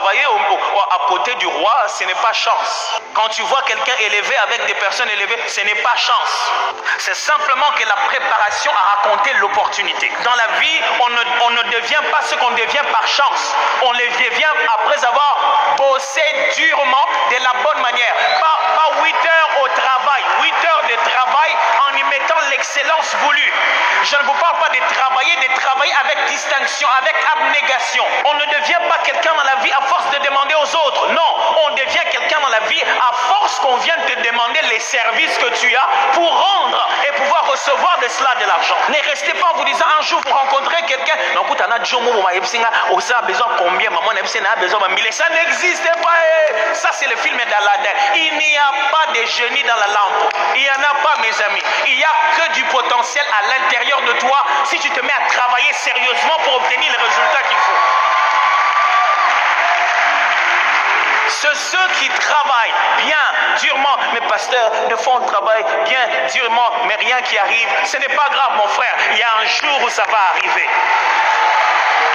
travailler à côté du roi, ce n'est pas chance. Quand tu vois quelqu'un élevé avec des personnes élevées, ce n'est pas chance. C'est simplement que la préparation a raconté l'opportunité. Dans la vie, on ne devient pas ce qu'on devient par chance. On le devient après avoir bossé durement de la bonne manière. Pas 8 heures au travail, 8 heures de travail en y mettant l'excellence voulue. Je ne vous parle pas de travailler avec distinction, avec abnégation. On ne devient pas quelqu'un dans la vie à force de demander aux autres. Non, on devient quelqu'un dans la vie à force qu'on vient te demander les services que tu as pour rendre et pouvoir recevoir de cela de l'argent. Ne restez pas en vous disant un jour vous rencontrez quelqu'un. Non, écoute, on a besoin combien, maman a besoin de 1000. Ça n'existe pas. Ça, c'est le film d'Aladin. Il n'y a pas de génie dans la lampe. Il n'y en a pas, mes amis. Il n'y a que du potentiel à l'intérieur de toi si tu te mets à travailler sérieusement pour obtenir les résultats qu'il faut. Ceux qui travaillent bien, durement, mais pasteur, de fond, on travaille bien, durement, mais rien qui arrive. Ce n'est pas grave, mon frère. Il y a un jour où ça va arriver.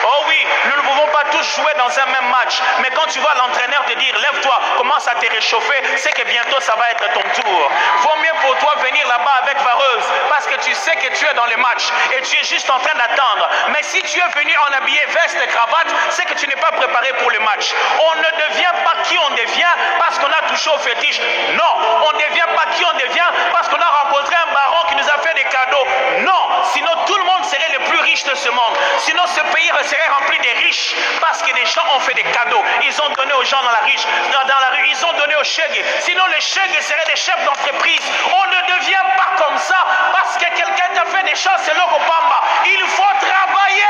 Oh oui, nous ne pouvons pas tous jouer dans un même match. Mais quand tu vois l'entraîneur te dire, lève-toi, commence à te réchauffer, c'est que bientôt ça va être ton tour. Vaut mieux pour toi venir là-bas avec vareuse, parce que tu sais que tu es dans les matchs et tu es juste en train d'attendre. Mais si tu es venu en habillé veste et cravate, c'est que tu n'es pas préparé pour le match. On ne devient pas qui on devient parce qu'on a touché au fétiche. Non, on ne devient pas qui on devient parce qu'on a rencontré un baron qui nous a fait des cadeaux. Non, sinon tout le monde serait le plus riche de ce monde. Sinon ce pays serait rempli de riches parce que des gens ont fait des cadeaux. Ils ont donné aux gens dans la rue, ils ont donné aux chègues. Sinon les chègues seraient des chefs d'entreprise. On ne devient pas comme ça parce que quelqu'un t'a fait des choses, c'est l'Okopamba. Il faut travailler.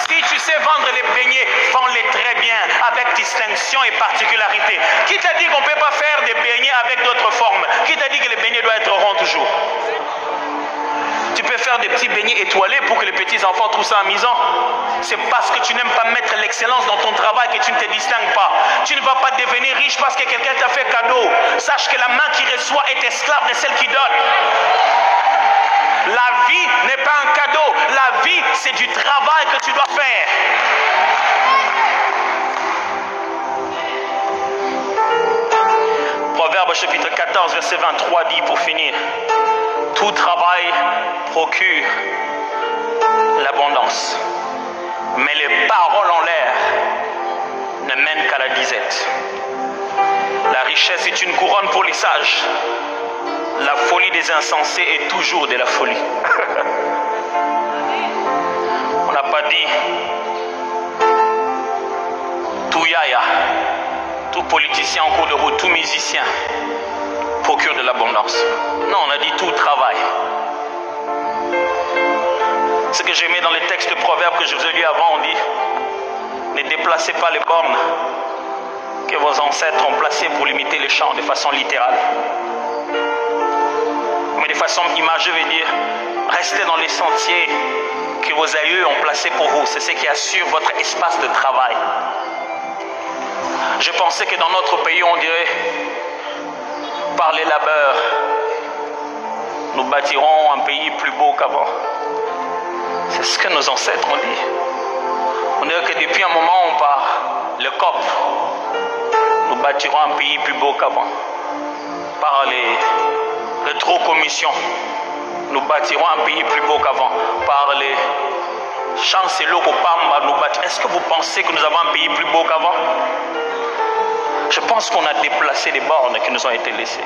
Si tu sais vendre les beignets, vends-les très bien, avec distinction et particularité. Qui t'a dit qu'on ne peut pas faire des beignets avec d'autres formes? Qui t'a dit que les beignets doivent être ronds toujours? Tu peux faire des petits beignets étoilés pour que les petits enfants trouvent ça amusant. C'est parce que tu n'aimes pas mettre l'excellence dans ton travail que tu ne te distingues pas. Tu ne vas pas devenir riche parce que quelqu'un t'a fait cadeau. Sache que la main qui reçoit est esclave de celle qui donne. La vie n'est pas un cadeau. La vie, c'est du travail que tu dois faire. Proverbe chapitre 14, verset 23 dit pour finir: tout travail procure l'abondance, mais les paroles en l'air ne mènent qu'à la disette. La richesse est une couronne pour les sages. La folie des insensés est toujours de la folie. On n'a pas dit tout yaya, tout politicien en cours de route, tout musicien procure de l'abondance. Non, on a dit tout travail. Ce que j'aimais dans les textes de Proverbes que je vous ai lu avant, on dit: ne déplacez pas les bornes que vos ancêtres ont placées pour limiter les champs de façon littérale. Mais de façon imagée, veut dire restez dans les sentiers que vos aïeux ont placés pour vous. C'est ce qui assure votre espace de travail. Je pensais que dans notre pays, on dirait: par les labeurs, nous bâtirons un pays plus beau qu'avant. C'est ce que nos ancêtres ont dit. On dirait que depuis un moment, on part le COP. Nous bâtirons un pays plus beau qu'avant. Par les rétrocommissions, nous bâtirons un pays plus beau qu'avant. Par les chancellots Kopamba, nous bâtirons. Est-ce que vous pensez que nous avons un pays plus beau qu'avant? Je pense qu'on a déplacé les bornes qui nous ont été laissées.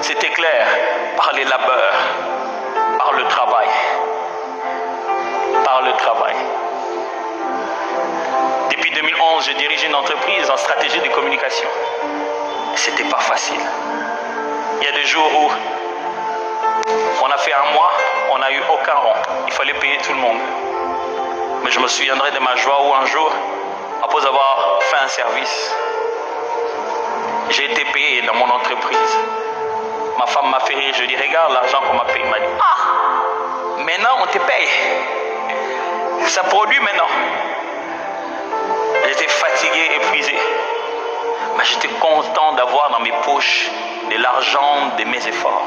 C'était clair, par les labeurs, par le travail. Par le travail. Depuis 2011, je dirige une entreprise en stratégie de communication. C'était pas facile. Il y a des jours où on a fait un mois, on n'a eu aucun rond. Il fallait payer tout le monde. Mais je me souviendrai de ma joie où un jour, après avoir fait un service, j'ai été payé dans mon entreprise. Ma femme m'a fait rire, je dis: regarde l'argent qu'on m'a payé. Elle m'a dit: ah, maintenant on te paye. Ça produit maintenant. J'étais fatigué, épuisé. Mais j'étais content d'avoir dans mes poches de l'argent de mes efforts.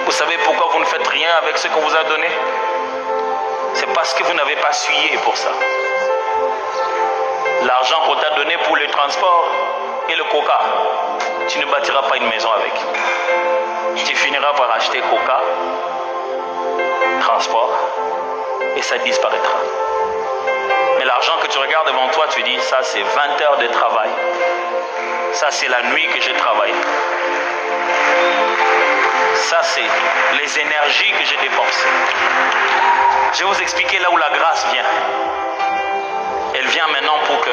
Vous savez pourquoi vous ne faites rien avec ce qu'on vous a donné? C'est parce que vous n'avez pas sué pour ça. L'argent qu'on t'a donné pour le transport et le coca, tu ne bâtiras pas une maison avec. Tu finiras par acheter coca, transport, et ça disparaîtra. Mais l'argent que tu regardes devant toi, tu dis, ça c'est 20 heures de travail. Ça c'est la nuit que j'ai travaillé. Ça c'est les énergies que j'ai dépensées. Je vais vous expliquer là où la grâce vient. Elle vient maintenant pour que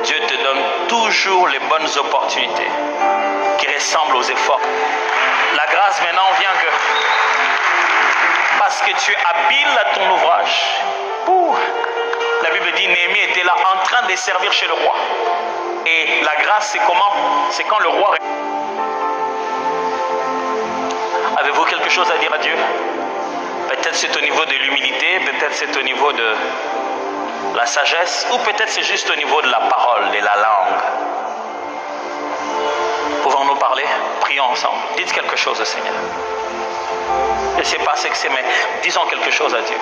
Dieu te donne toujours les bonnes opportunités qui ressemblent aux efforts. La grâce maintenant vient que parce que tu es habile à ton ouvrage. La Bible dit Néhémie était là en train de servir chez le roi. Et la grâce, c'est comment? C'est quand le roi... Avez-vous quelque chose à dire à Dieu? Peut-être c'est au niveau de l'humilité, peut-être c'est au niveau de la sagesse, ou peut-être c'est juste au niveau de la parole, de la langue. Pouvons-nous parler? Prions ensemble. Dites quelque chose au Seigneur. Je ne sais pas ce que c'est, mais disons quelque chose à Dieu.